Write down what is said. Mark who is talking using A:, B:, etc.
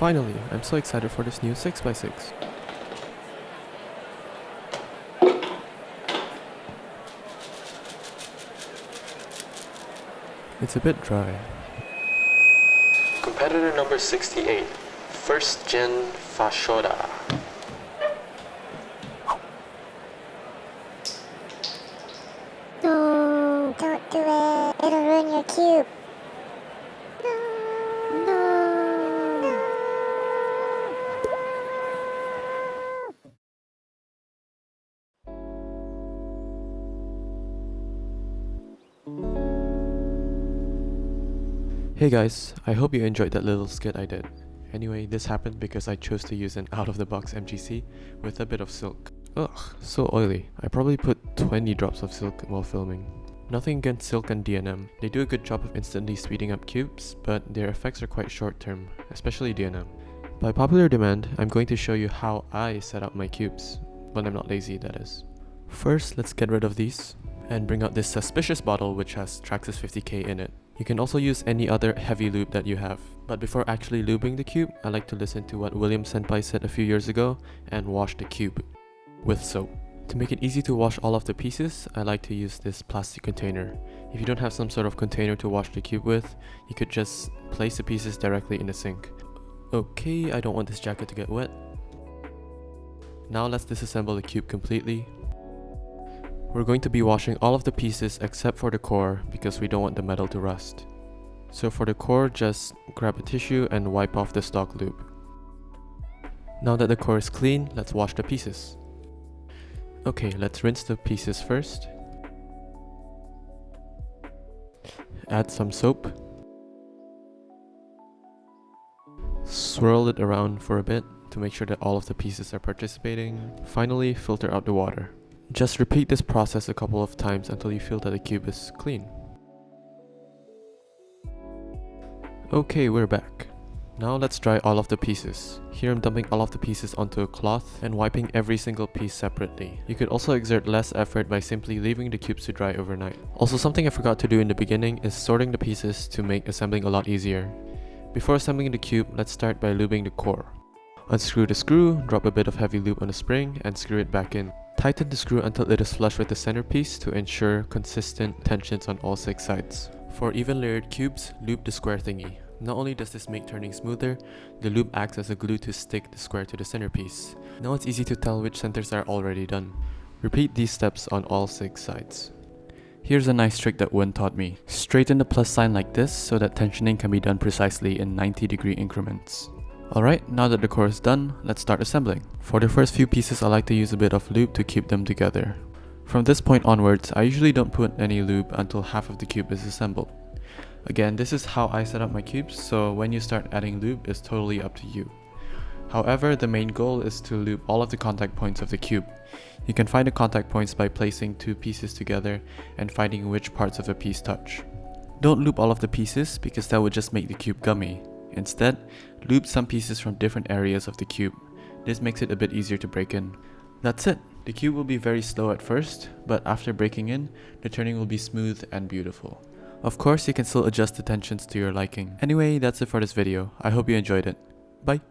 A: Finally, I'm so excited for this new 6x6. It's a bit dry. Competitor number 68, first gen Fashoda.
B: No, don't do it. It'll ruin your cube. No, no.
A: Hey guys, I hope you enjoyed that little skit I did. Anyway, this happened because I chose to use an out-of-the-box MGC with a bit of silk. Ugh, so oily. I probably put 20 drops of silk while filming. Nothing against silk and DNM. They do a good job of instantly speeding up cubes, but their effects are quite short-term, especially DNM. By popular demand, I'm going to show you how I set up my cubes, when I'm not lazy, that is. First, let's get rid of these, and bring out this suspicious bottle which has Traxxas 50k in it. You can also use any other heavy lube that you have. But before actually lubing the cube, I like to listen to what William Senpai said a few years ago and wash the cube with soap. To make it easy to wash all of the pieces, I like to use this plastic container. If you don't have some sort of container to wash the cube with, you could just place the pieces directly in the sink. Okay, I don't want this jacket to get wet. Now let's disassemble the cube completely. We're going to be washing all of the pieces except for the core because we don't want the metal to rust. So for the core, just grab a tissue and wipe off the stock lube. Now that the core is clean, let's wash the pieces. Okay, let's rinse the pieces first. Add some soap. Swirl it around for a bit to make sure that all of the pieces are participating. Finally, filter out the water. Just repeat this process a couple of times until you feel that the cube is clean. Okay, we're back. Now let's dry all of the pieces. Here I'm dumping all of the pieces onto a cloth and wiping every single piece separately. You could also exert less effort by simply leaving the cubes to dry overnight. Also, something I forgot to do in the beginning is sorting the pieces to make assembling a lot easier. Before assembling the cube, let's start by lubing the core. Unscrew the screw, drop a bit of heavy lube on the spring, and screw it back in. Tighten the screw until it is flush with the centerpiece to ensure consistent tensions on all 6 sides. For even layered cubes, lube the square thingy. Not only does this make turning smoother, the lube acts as a glue to stick the square to the centerpiece. Now it's easy to tell which centers are already done. Repeat these steps on all 6 sides. Here's a nice trick that Wen taught me. Straighten the plus sign like this so that tensioning can be done precisely in 90-degree increments. Alright, now that the core is done, let's start assembling. For the first few pieces, I like to use a bit of lube to keep them together. From this point onwards, I usually don't put any lube until half of the cube is assembled. Again, this is how I set up my cubes, so when you start adding lube, it's totally up to you. However, the main goal is to lube all of the contact points of the cube. You can find the contact points by placing 2 pieces together and finding which parts of a piece touch. Don't lube all of the pieces because that would just make the cube gummy. Instead, lube some pieces from different areas of the cube. This makes it a bit easier to break in. That's it! The cube will be very slow at first, but after breaking in, the turning will be smooth and beautiful. Of course, you can still adjust the tensions to your liking. Anyway, that's it for this video. I hope you enjoyed it. Bye!